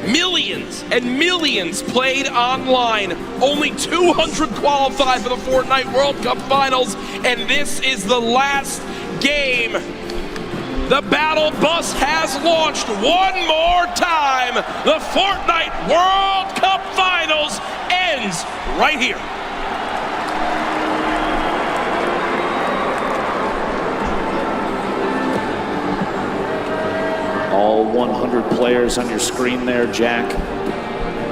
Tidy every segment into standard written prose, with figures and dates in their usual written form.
Millions and millions played online. Only 200 qualified for the Fortnite World Cup Finals, and this is the last game. The battle bus has launched one more time. The Fortnite World Cup Finals ends right here. All 100 players on your screen there, Jack.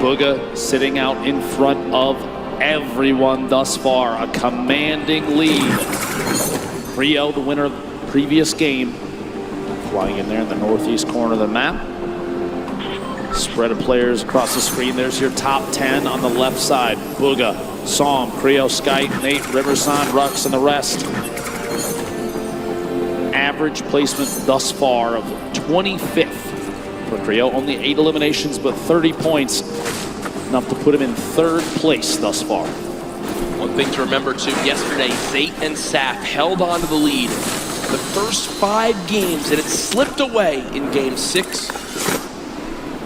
Bugah sitting out in front of everyone thus far. A commanding lead. Rio, the winner of the previous game, flying in there in the northeast corner of the map. Spread of players across the screen. There's your top 10 on the left side. Bugah, Psalm, Creo, Skype, Nate, Riverson, Rux, and the rest. Average placement thus far of 25th for Creo. Only 8 eliminations, but 30 points. Enough to put him in 3rd place thus far. One thing to remember too, yesterday, Zate and Sap held on to the lead the first 5 games, and it slipped away in game 6.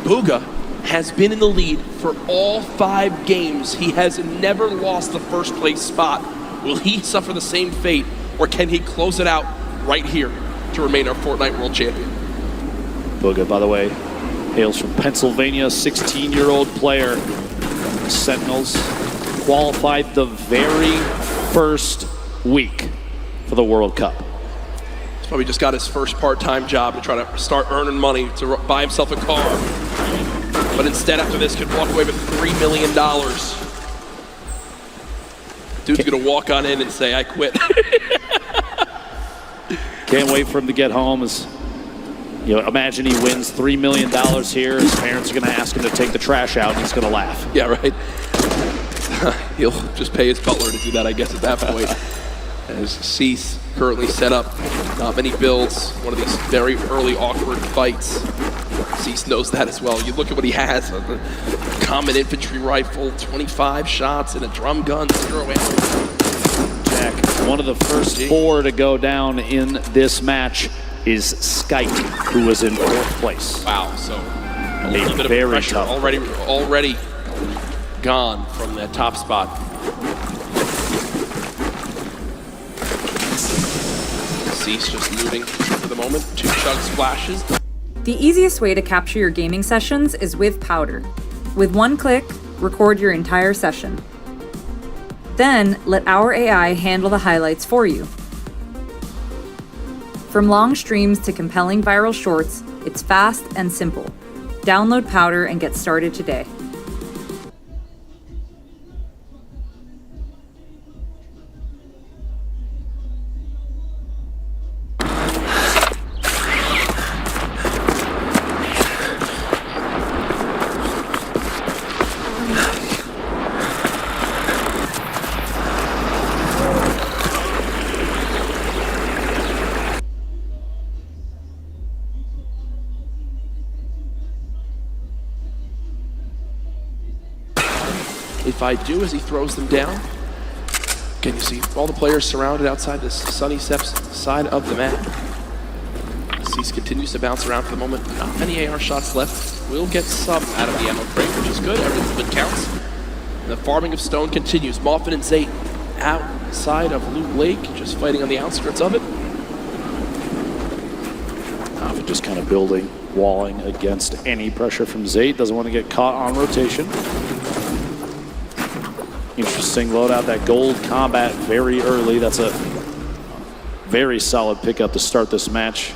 Bugah has been in the lead for all 5 games. He has never lost the first place spot. Will he suffer the same fate, or can he close it out right here to remain our Fortnite World Champion? Bugah, by the way, hails from Pennsylvania, 16-year-old player. Sentinels qualified the very first week for the World Cup. He's probably just got his first part-time job to try to start earning money to buy himself a car. But instead, after this, could walk away with $3 million. Dude's gonna walk on in and say, I quit. Can't wait for him to get home. As you know, imagine he wins $3 million here. His parents are going to ask him to take the trash out, and he's going to laugh. Yeah, right. He'll just pay his butler to do that, I guess, at that point. As Cease currently set up, not many builds. One of these very early awkward fights. Cease knows that as well. You look at what he has: a common infantry rifle, 25 shots, and a drum gun, 0 ammo. Jack, one of the first 4 to go down in this match is Skype, who was in 4th place. Wow, so a little bit of pressure already gone from that top spot. Cease just looting for the moment. 2 chug splashes. The easiest way to capture your gaming sessions is with Powder. With 1 click, record your entire session. Then, let our AI handle the highlights for you. From long streams to compelling viral shorts, it's fast and simple. Download Powder and get started today. If I do, as he throws them down, can you see all the players surrounded outside this Sunny Steps side of the map? Cease continues to bounce around for the moment. Not many AR shots left. Will get some out of the ammo crate, which is good. Everything counts. And the farming of stone continues. Moffin and Zate outside of Loot Lake, just fighting on the outskirts of it. Moffin just kind of building, walling against any pressure from Zate. Doesn't want to get caught on rotation. Interesting loadout, that gold combat very early. That's a very solid pickup to start this match.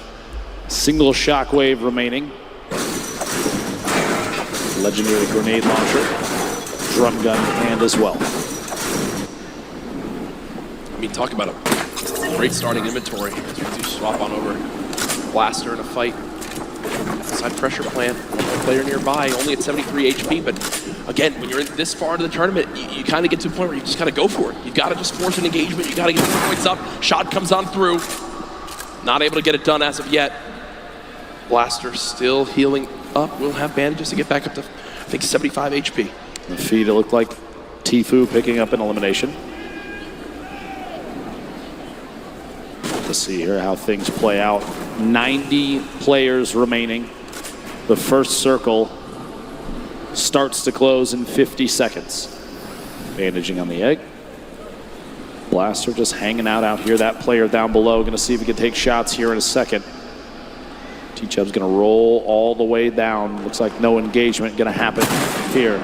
Single shockwave remaining. Legendary grenade launcher. Drum gun in hand as well. I mean, talk about a great starting inventory. As we do swap on over. Blaster in a fight. Side pressure plant. One player nearby, only at 73 HP, but again, when you're in this far into the tournament, you kind of get to a point where you just kind of go for it. You got to just force an engagement. You got to get the points up. Shot comes on through. Not able to get it done as of yet. Blaster still healing up. Will have bandages to get back up to, I think, 75 HP. The feed, it looked like Tfue picking up an elimination. Let's see here how things play out. 90 players remaining. The first circle starts to close in 50 seconds. Bandaging on the egg. Blaster just hanging out here. That player down below, going to see if he can take shots here in a second. T-Chub's going to roll all the way down. Looks like no engagement going to happen here.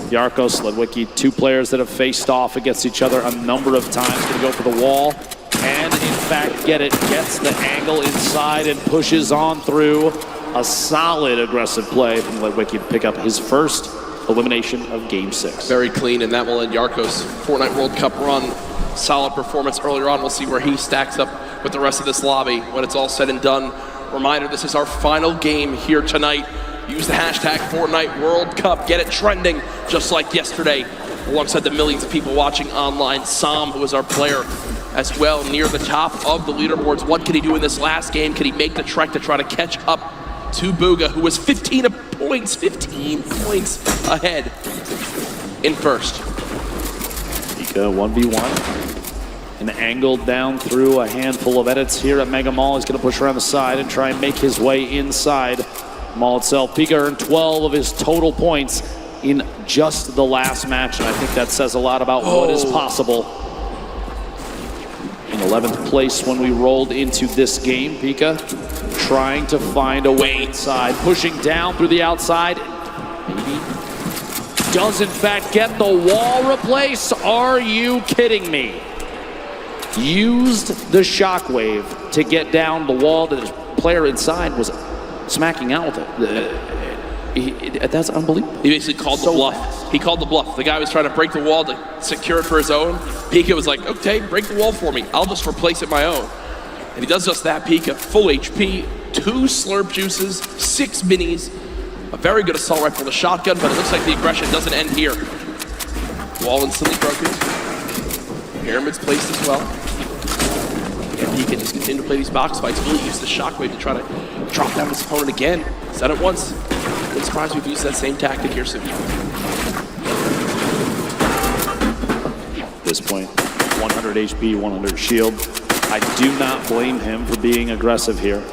Yarko, Sledwicki, two players that have faced off against each other a number of times. Going to go for the wall and, in fact, get it. Gets the angle inside and pushes on through. A solid aggressive play from Sledwicki to pick up his first elimination of Game 6. Very clean, and that will end Yarko's Fortnite World Cup run. Solid performance earlier on. We'll see where he stacks up with the rest of this lobby when it's all said and done. Reminder, this is our final game here tonight. Use the hashtag Fortnite World Cup. Get it trending just like yesterday, alongside the millions of people watching online. Sam, who is our player as well, near the top of the leaderboards. What can he do in this last game? Can he make the trek to try to catch up to Bugah, who was 15 points ahead in first? Pika 1v1. And angled down through a handful of edits here at Mega Mall. He's going to push around the side and try and make his way inside Mall itself. Pika earned 12 of his total points in just the last match, and I think that says a lot about what is possible. In 11th place when we rolled into this game, Pika trying to find a way inside, pushing down through the outside. Maybe does in fact get the wall replaced. Are you kidding me? Used the shockwave to get down the wall that his player inside was smacking out with it. That's unbelievable. He basically called the bluff. He called the bluff. The guy was trying to break the wall to secure it for his own. Pika was like, okay, break the wall for me. I'll just replace it my own. And he does just that. Pika, full HP, 2 slurp juices, 6 minis, a very good assault rifle, the shotgun, but it looks like the aggression doesn't end here. Wall instantly broken. Pyramid's placed as well. And he can just continue to play these box fights, really use the shockwave to try to drop down his opponent again. Said it once. Wouldn't surprise me if we use that same tactic here soon. At this point, 100 HP, 100 shield. I do not blame him for being aggressive here.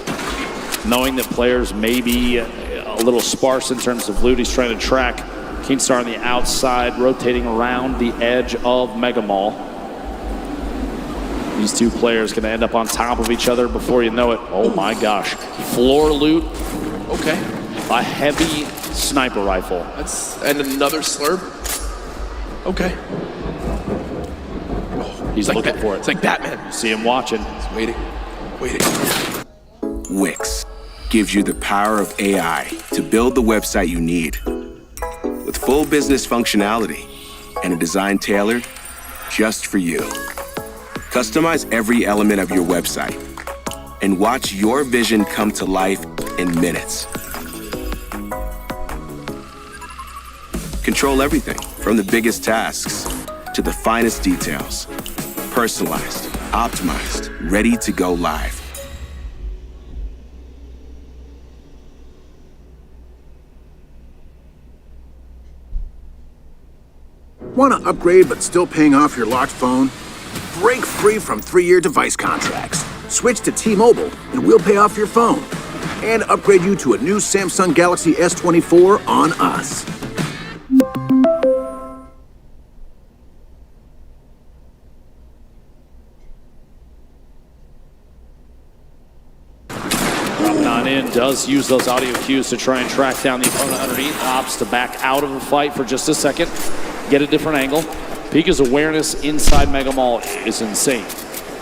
Knowing that players may be a little sparse in terms of loot, he's trying to track Keemstar on the outside, rotating around the edge of Mega Mall. These two players going to end up on top of each other before you know it. Oh my gosh. Floor loot. Okay. A heavy sniper rifle. And another slurp. Okay. He's like looking for it. It's like Batman. See him watching. He's waiting. Wix gives you the power of AI to build the website you need. With full business functionality and a design tailored just for you. Customize every element of your website and watch your vision come to life in minutes. Control everything from the biggest tasks to the finest details. Personalized, optimized, ready to go live. Want to upgrade but still paying off your locked phone? Break free from 3-year device contracts. Switch to T-Mobile and we'll pay off your phone. And upgrade you to a new Samsung Galaxy S24 on us. Dropping on in, does use those audio cues to try and track down the opponent underneath. Opts to back out of the fight for just a second. Get a different angle. Pika's awareness inside Mega Mall is insane.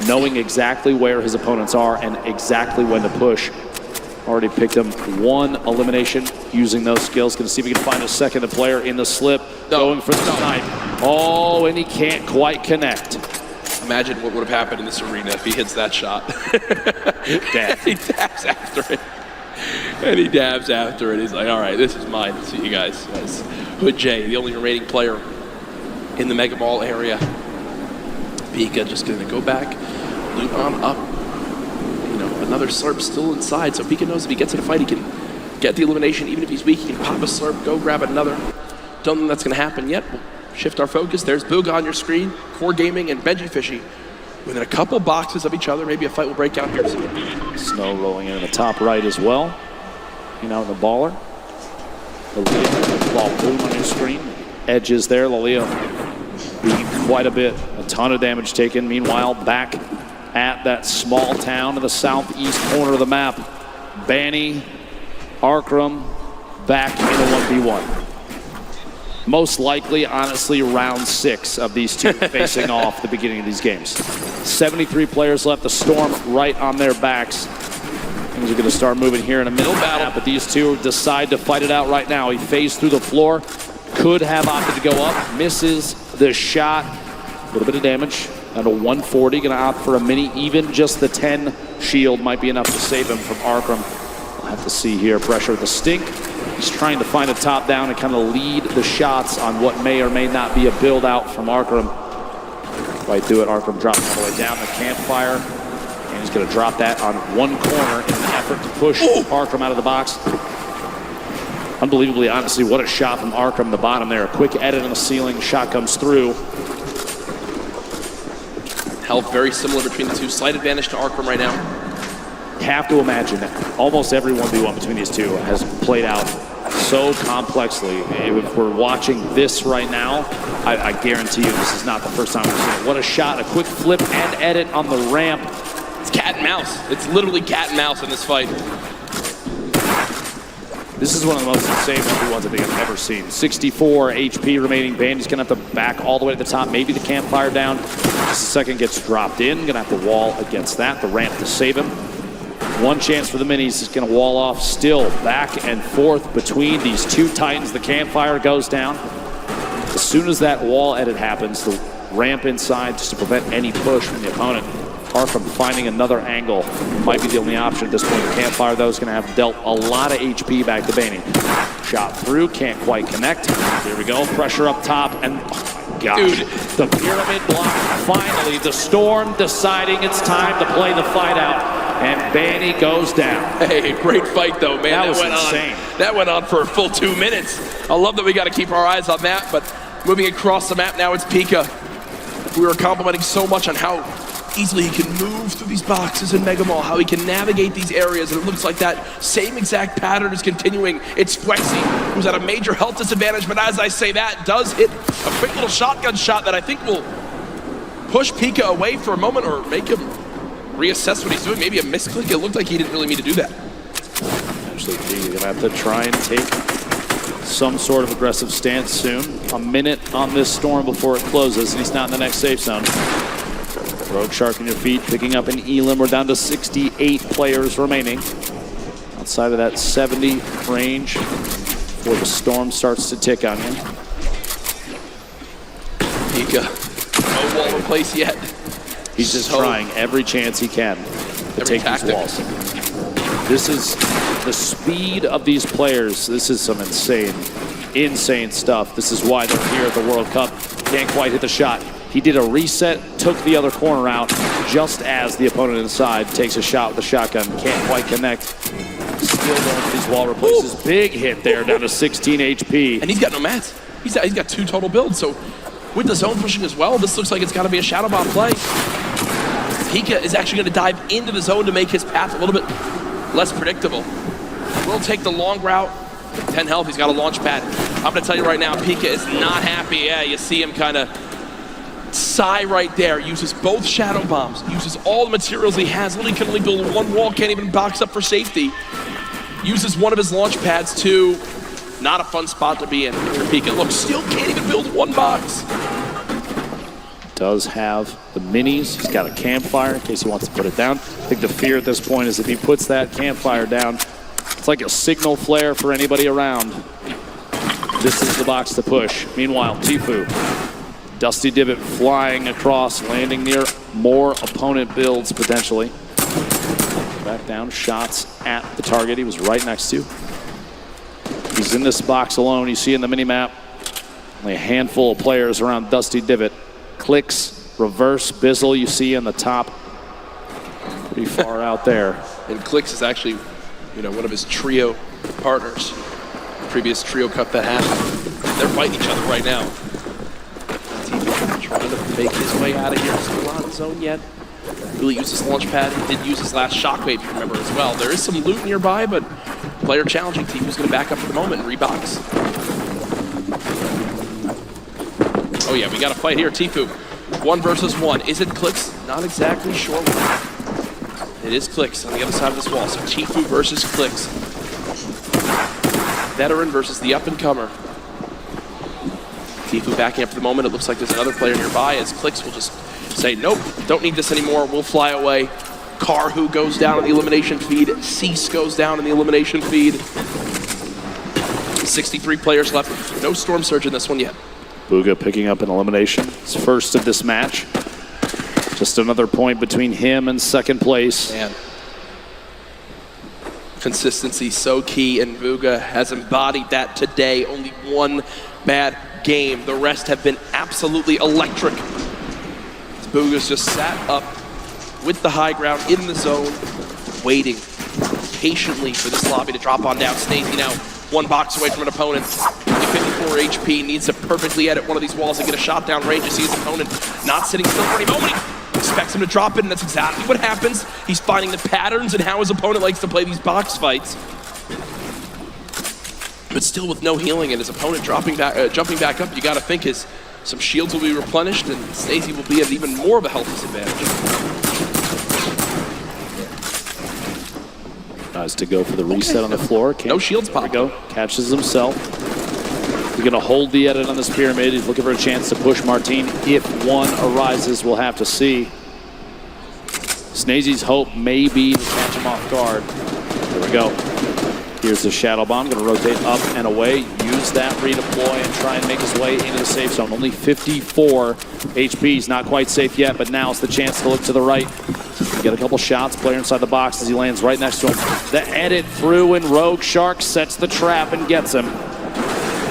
Knowing exactly where his opponents are and exactly when to push. Already picked him 1 elimination using those skills. Gonna see if he can find a second player in the slip. Going for the snipe. Oh, and he can't quite connect. Imagine what would have happened in this arena if he hits that shot. He dabs after it. And he dabs after it. He's like, all right, this is mine. See you guys. Hood J, the only remaining player in the Mega Mall area. Pika just gonna go back, loot on up. You know, another slurp still inside, so Pika knows if he gets in a fight, he can get the elimination. Even if he's weak, he can pop a slurp, go grab another. Don't think that's gonna happen yet. We'll shift our focus. There's Bugah on your screen, Core Gaming and Benji Fishy. Within a couple boxes of each other, maybe a fight will break out here soon. Snow rolling in the top right as well. You know, the baller. Boom on your screen. Edges there. Laleo being quite a bit. A ton of damage taken. Meanwhile, back at that small town in the southeast corner of the map, Banny, Arkram, back in a 1v1. Most likely, honestly, round 6 of these two facing off the beginning of these games. 73 players left. The Storm right on their backs. Things are going to start moving here in a middle battle, but these two decide to fight it out right now. He phased through the floor, could have opted to go up, misses the shot. A little bit of damage. Down to 140, going to opt for a mini. Even just the 10 shield might be enough to save him from Arkram. We'll have to see here. Pressure at the stink. He's trying to find a top down and kind of lead the shots on what may or may not be a build out from Arkram. Right through it, Arkram dropping all the way down the campfire. And he's going to drop that on one corner in an effort to push Arkram out of the box. Unbelievably, honestly, what a shot from Arkram, the bottom there. A quick edit on the ceiling, shot comes through. Health very similar between the two. Slight advantage to Arkram right now. Have to imagine that almost every 1v1 between these two has played out so complexly. If we're watching this right now, I guarantee you this is not the first time we've seen it. What a shot, a quick flip and edit on the ramp. It's cat and mouse. It's literally cat and mouse in this fight. This is one of the most insane 1v1s I think I've ever seen. 64 HP remaining. Bandy's gonna have to back all the way to the top, maybe the campfire down. Just a second gets dropped in, gonna have to wall against that, the ramp to save him. One chance for the minis is going to wall off. Still back and forth between these two titans. The campfire goes down. As soon as that wall edit happens, the ramp inside just to prevent any push from the opponent. Arkram finding another angle might be the only option at this point. The campfire, though, is going to have dealt a lot of HP back to Banny. Shot through, can't quite connect. Here we go, pressure up top, and oh my gosh, dude, the pyramid block. Finally, the Storm deciding it's time to play the fight out. And Banny goes down. Hey, great fight though, man. That was insane. That went on for a full 2 minutes. I love that we got to keep our eyes on that, but moving across the map now, it's Pika. We were complimenting so much on how easily he can move through these boxes in Mega Mall, how he can navigate these areas, and it looks like that same exact pattern is continuing. It's Flexi, who's at a major health disadvantage, but as I say that, does hit a quick little shotgun shot that I think will push Pika away for a moment or make him reassess what he's doing. Maybe a misclick. It looked like he didn't really mean to do that. Actually, he's going to have to try and take some sort of aggressive stance soon. A minute on this Storm before it closes, and he's not in the next safe zone. Rogue Shark on your feet, picking up an Elim. We're down to 68 players remaining. Outside of that 70 range before the Storm starts to tick on you. Pika, no wall in place yet. He's just trying every chance he can to take these walls. This is the speed of these players. This is some insane stuff. This is why they're here at the World Cup. Can't quite hit the shot. He did a reset, took the other corner out, just as the opponent inside takes a shot with the shotgun. Can't quite connect. Still going for these wall replaces. Big hit there, down to 16 HP. And he's got no mats. He's got 2 total builds, so with the zone pushing as well, this looks like it's got to be a shadow bomb play. Pika is actually going to dive into the zone to make his path a little bit less predictable. Will take the long route. 10 health, he's got a launch pad. I'm going to tell you right now, Pika is not happy. Yeah, you see him kind of sigh right there. Uses both shadow bombs. Uses all the materials he has. Literally can only build one wall, can't even box up for safety. Uses one of his launch pads too. Not a fun spot to be in for Pika. Look, still can't even build one box. Does have the minis. He's got a campfire in case he wants to put it down. I think the fear at this point is if he puts that campfire down, it's like a signal flare for anybody around. This is the box to push. Meanwhile, Tfue, Dusty Divot flying across, landing near more opponent builds potentially. Back down, shots at the target he was right next to. He's in this box alone. You see in the mini-map, only a handful of players around Dusty Divot. Clicks, reverse, Bizzle you see in the top. Pretty far out there. And Clicks is actually, one of his trio partners. Previous trio cup that happened. They're fighting each other right now. Trying to make his way out of here. Still not in zone yet. Really used his launch pad. He did use his last shockwave, if you remember, as well. There is some loot nearby, but player challenging team is going to back up for the moment and rebox. Oh yeah, we got a fight here. Tfue, 1 versus 1. Is it Clicks? Not exactly sure. It is Clicks on the other side of this wall. So Tfue versus Clicks. Veteran versus the up-and-comer. Tfue backing up for the moment. It looks like there's another player nearby as Clicks will just say, nope, don't need this anymore. We'll fly away. Karhu goes down in the elimination feed. Cease goes down in the elimination feed. 63 players left. No Storm Surge in this one yet. Bugah picking up an elimination. His first of this match. Just another point between him and second place. Man. Consistency so key, and Bugah has embodied that today. Only one bad game. The rest have been absolutely electric. Bugah's just sat up with the high ground in the zone, waiting patiently for this lobby to drop on down. Snazy now 1 box away from an opponent. Only 54 HP, needs to perfectly edit one of these walls and get a shot down range. You see his opponent not sitting still for any moment. He expects him to drop it, and that's exactly what happens. He's finding the patterns and how his opponent likes to play these box fights. But still with no healing and his opponent jumping back up, you got to think some shields will be replenished and Snazy will be at even more of a health disadvantage. Tries to go for the reset on the floor. No shields pop. There we go. Catches himself. He's going to hold the edit on this pyramid. He's looking for a chance to push Martine. If one arises, we'll have to see. Snazy's hope may be to catch him off guard. There we go. Here's the Shadow Bomb. Going to rotate up and away. Use that redeploy and try and make his way into the safe zone. Only 54 HP. He's not quite safe yet, but now's the chance to look to the right. Get a couple shots. Player inside the box as he lands right next to him. The edit through, and Rogue Shark sets the trap and gets him.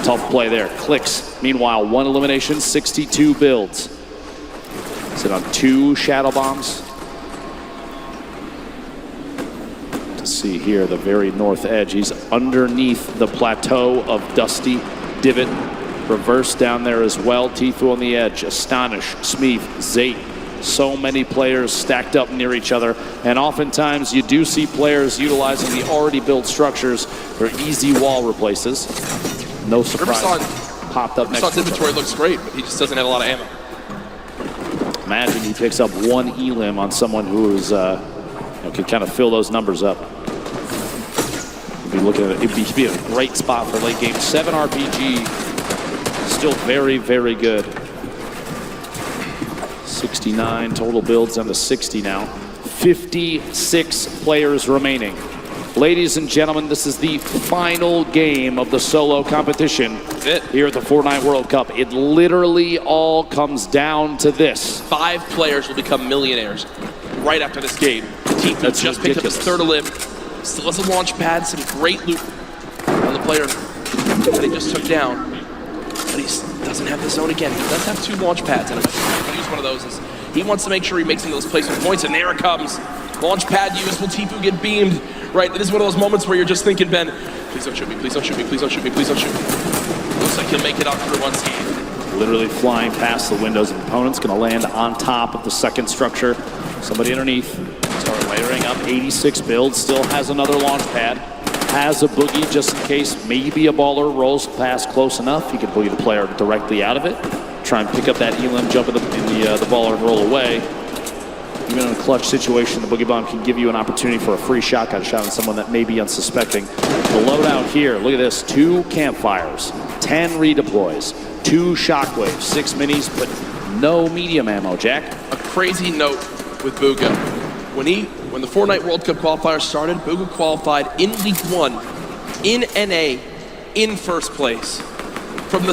Tough play there. Clicks. Meanwhile, 1 elimination, 62 builds. Sit on 2 Shadow Bombs. To see here, the very north edge. He's underneath the plateau of Dusty Divot. Reverse down there as well. Tfue on the edge. Astonish, Smeef, Zate. So many players stacked up near each other, and oftentimes you do see players utilizing the already built structures for easy wall replaces. No surprise. Popped up next to him. Inventory looks great, but he just doesn't have a lot of ammo. Imagine he picks up 1 elim on someone who is can kind of fill those numbers up. It'd be a great spot for late game. 7 RPG, still very, very good. 69 total builds down to 60 now. 56 players remaining. Ladies and gentlemen, this is the final game of the solo competition here at the Fortnite World Cup. It literally all comes down to this. 5 players will become millionaires right after this game. Tfue just picked up his 3rd elim. Still has a launch pad, some great loot on the player that he just took down. But he doesn't have the zone again. He does have 2 launch pads, and I'm going to use one of those. He wants to make sure he makes some of those placement points, and there it comes. Launch pad used. Will Tfue get beamed? Right, this is one of those moments where you're just thinking, Ben, please don't shoot me, please don't shoot me, please don't shoot me, please don't shoot me. Looks like he'll make it out through unscathed. Literally flying past the windows of opponents, going to land on top of the second structure. Somebody underneath. Start layering up 86 builds, still has another launch pad. Has a boogie just in case maybe a baller rolls past close enough. He can boogie the player directly out of it. Try and pick up that elim, jump in the baller and roll away. Even in a clutch situation, the Boogie Bomb can give you an opportunity for a free shotgun shot on someone that may be unsuspecting. The loadout here, look at this, 2 campfires, 10 redeploys, 2 shockwaves, 6 minis, but no medium ammo, Jack. A crazy note with Bugah. When the Fortnite World Cup qualifiers started, Bugah qualified in Week 1 in NA in 1st place. From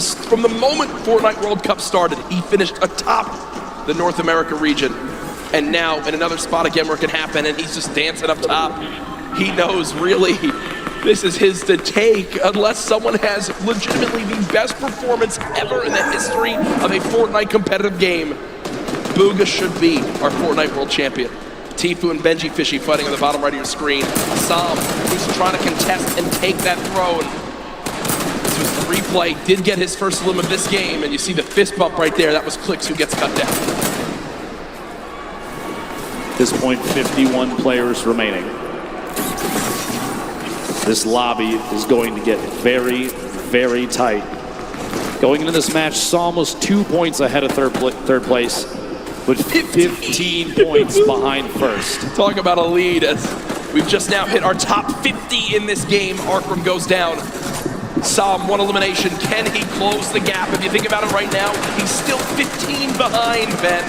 the moment Fortnite World Cup started, he finished atop the North America region. And now in another spot again where it can happen, and he's just dancing up top. He knows really this is his to take unless someone has legitimately the best performance ever in the history of a Fortnite competitive game. Bugah should be our Fortnite World Champion. Tfue and Benji Fishy fighting on the bottom right of your screen. Sam, who's trying to contest and take that throw. This was the replay. Did get his first elim of this game, and you see the fist bump right there. That was Clicks who gets cut down. At this point, 51 players remaining. This lobby is going to get very, very tight. Going into this match, Psalm was 2 points ahead of third place, but 15 points behind first. Talk about a lead as we've just now hit our top 50 in this game. Arkram goes down. Psalm, 1 elimination. Can he close the gap? If you think about it right now, he's still 15 behind, Ben.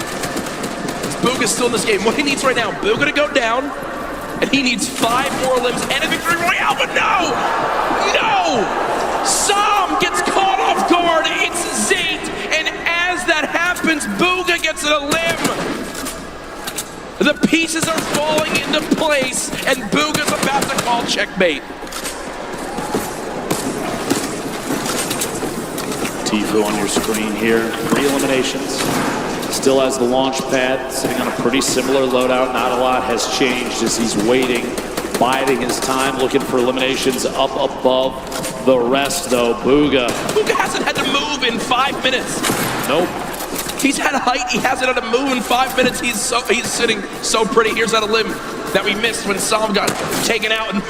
Bugah's still in this game. What he needs right now, Bugah to go down, and he needs 5 more limbs and a victory royale, but no! No! Psalm gets caught off guard. It's Zayt, and as that happens, Bugah gets a limb. The pieces are falling into place, and Bugah's about to call checkmate. Tfue on your screen here, 3 eliminations. Still has the launch pad, sitting on a pretty similar loadout. Not a lot has changed as he's waiting, biding his time, looking for eliminations up above the rest, though. Bugah hasn't had to move in 5 minutes. Nope. He's had height, he hasn't had to move in 5 minutes. He's sitting so pretty. Here's that a limb that we missed when Psalm got taken out. And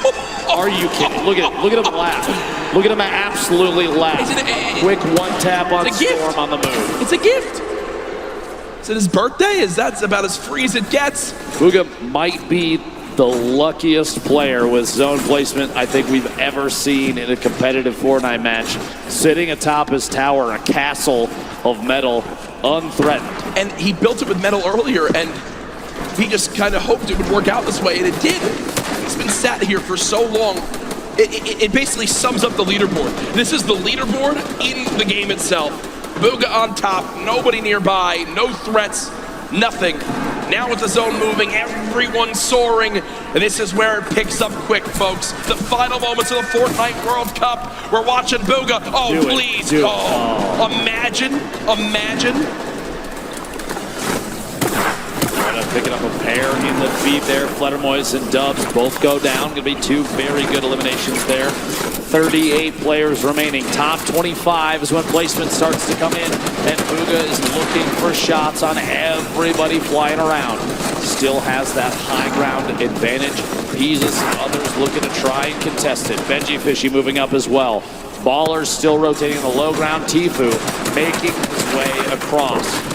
are you kidding? Look at him laugh. Look at him absolutely laugh. Quick one tap on Storm on the move. It's a gift. Is it his birthday? That's about as free as it gets. Bugah might be the luckiest player with zone placement I think we've ever seen in a competitive Fortnite match. Sitting atop his tower, a castle of metal, unthreatened. And he built it with metal earlier, and he just kind of hoped it would work out this way, and it did. He's been sat here for so long. It basically sums up the leaderboard. This is the leaderboard in the game itself. Bugah on top, nobody nearby, no threats, nothing. Now with the zone moving, everyone soaring. And this is where it picks up quick, folks. The final moments of the Fortnite World Cup. We're watching Bugah. Oh, please. Oh, imagine. Picking up a pair in the feed there. Fledermoys and Dubs both go down. Going to be 2 very good eliminations there. 38 players remaining. Top 25 is when placement starts to come in, and Bugah is looking for shots on everybody flying around. Still has that high ground advantage. Peasus and others looking to try and contest it. Benji Fishy moving up as well. Ballers still rotating on the low ground. Tfue making his way across.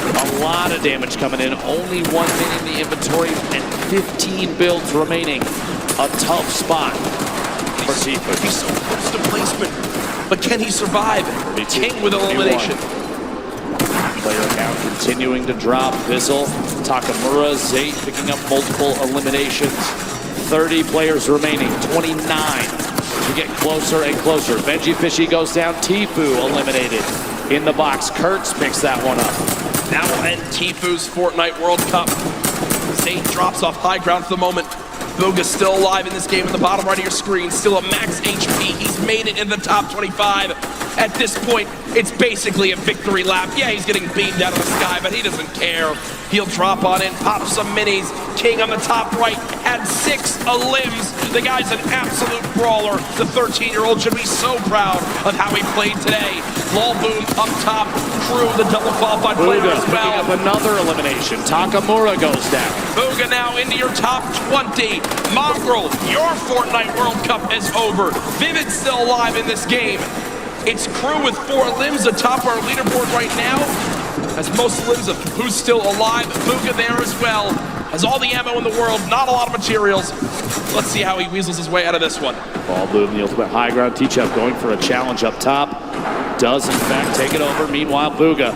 A lot of damage coming in. Only 1 minute in the inventory and 15 builds remaining. A tough spot for Tfue. He's so close to placement, but can he survive? King with elimination. Player count continuing to drop. Bizzle, Takamura, Zayt picking up multiple eliminations. 30 players remaining. 29. We get closer and closer. Benji Fishy goes down. Tfue eliminated in the box. Kurtz picks that one up. Now we'll end Tfue's Fortnite World Cup. Zayt drops off high ground for the moment. Bugah's still alive in this game in the bottom right of your screen. Still a max HP. He's made it in the top 25. At this point, it's basically a victory lap. Yeah, he's getting beamed out of the sky, but he doesn't care. He'll drop on in, pop some minis. King on the top right had 6 limbs. The guy's an absolute brawler. The 13-year-old should be so proud of how he played today. Lulboom up top, Crew, the double qualified player as well. Picking up another elimination. Takamura goes down. Bugah now into your top 20. Mongrel, your Fortnite World Cup is over. Vivid's still alive in this game. It's Crew with 4 limbs atop our leaderboard right now. Has most limbs of who's still alive. Bugah there as well. Has all the ammo in the world, not a lot of materials. Let's see how he weasels his way out of this one. Lulboom, the ultimate high ground. T-Chep going for a challenge up top. Does in fact take it over. Meanwhile, Bugah,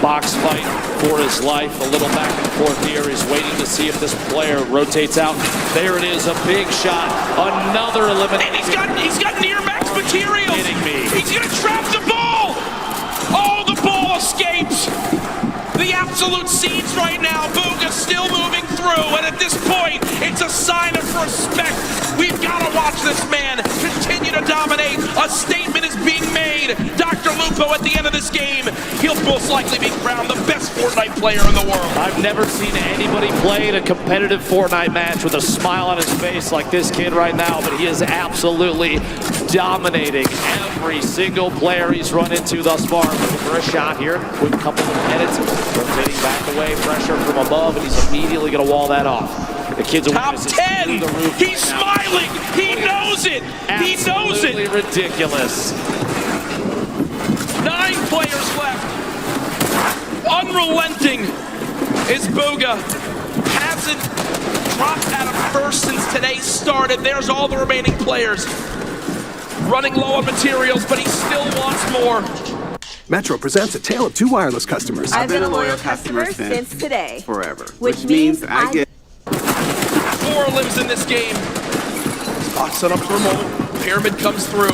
box fight for his life. A little back and forth here. He's waiting to see if this player rotates out. There it is, a big shot. Another elimination. And he's got near max materials. Kidding me. He's gonna trap the ball. Oh, the ball escapes. The absolute scenes right now. Bugah still moving through, and at this point, it's a sign of respect. We've got to watch this man continue to dominate. A statement is being made. Dr. Lupo at the end of this game, he'll most likely be crowned the best Fortnite player in the world. I've never seen anybody play in a competitive Fortnite match with a smile on his face like this kid right now, but he is absolutely dominating every single player he's run into thus far. Looking for a shot here. Quick couple of minutes. Rotating back away, pressure from above, and he's immediately going to wall that off. The kid's top 10. He's smiling. He knows it. He knows it. Absolutely ridiculous. 9 Unrelenting is bugah. Hasn't dropped out of first since today started. There's all the remaining players. Running low on materials, but he still wants more. Metro presents a tale of two wireless customers. I've been a loyal customer since today. Forever. Which means I get 4 limbs in this game. Spot set up for a moment. Pyramid comes through.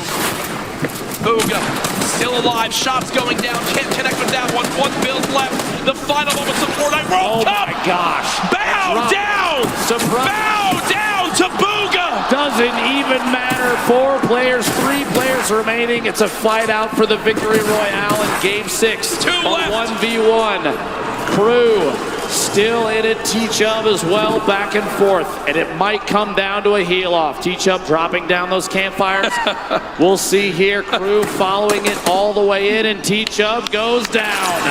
bugah still alive. Shots going down. Can't connect with that one. 1 build left. The final moments of Fortnite World Cup. Oh my gosh. Bow down. Surprise. Bow down to bugah. Doesn't even matter. 4 players, 3 players remaining. It's a fight out for the victory royale in Game 6. 2 left. 1v1. Crew still in it. T-Chubb as well, back and forth. And it might come down to a heel-off. T-Chubb dropping down those campfires. We'll see here. Crew following it all the way in, and T-Chubb goes down.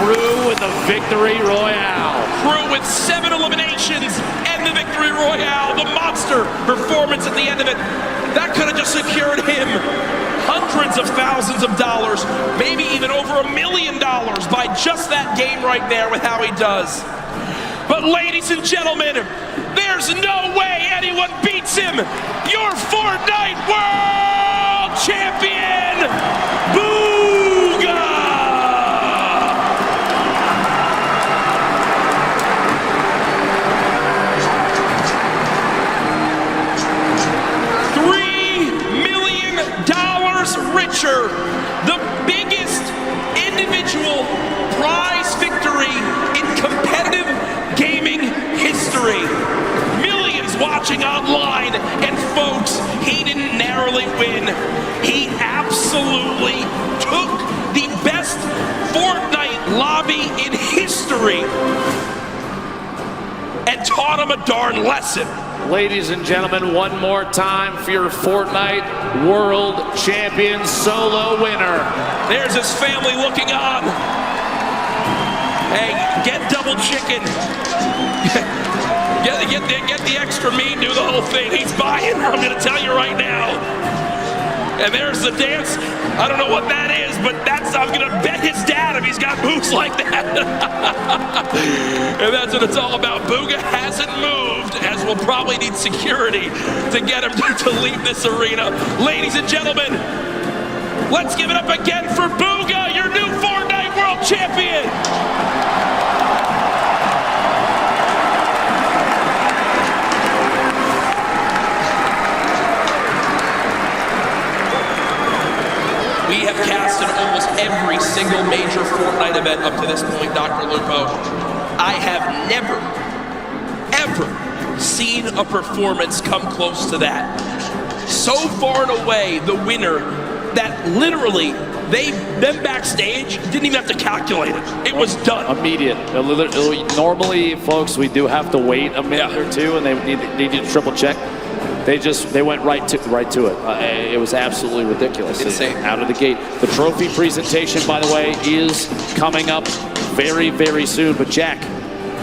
Crew with the victory royale. Crew with 7 eliminations and the victory royale. The monster performance at the end of it. That could have just secured him hundreds of thousands of dollars, maybe even over $1 million by just that game right there with how he does. But ladies and gentlemen, there's no way anyone beats him. Your Fortnite World Champion, bugah! Richer, the biggest individual prize victory in competitive gaming history. Millions watching online, and folks, he didn't narrowly win. He absolutely took the best Fortnite lobby in history and taught him a darn lesson. Ladies and gentlemen, one more time for your Fortnite World Champion solo winner. There's his family looking on. Hey, get double chicken. get the extra meat, do the whole thing. He's buying, I'm gonna tell you right now. And there's the dance. I don't know what that is, but I'm gonna bet his dad if he's got moves like that. And that's what it's all about. Bugah hasn't moved, as we'll probably need security to get him to leave this arena. Ladies and gentlemen, let's give it up again for bugah, your new Fortnite World Champion. We have casted almost every single major Fortnite event up to this point, Dr. Lupo. I have never, ever seen a performance come close to that. So far and away, the winner that literally, them backstage didn't even have to calculate it. It was done. Immediate. Normally, folks, we do have to wait a minute or two, and they need to triple check. They went right to it. It was absolutely ridiculous. Insane. Out of the gate. The trophy presentation, by the way, is coming up very, very soon. But Jack,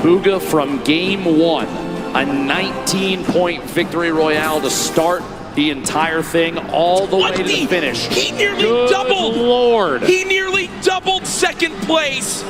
bugah from Game 1, a 19-point victory royale to start the entire thing all the way to the finish. He nearly Good doubled. Lord. He nearly doubled second place.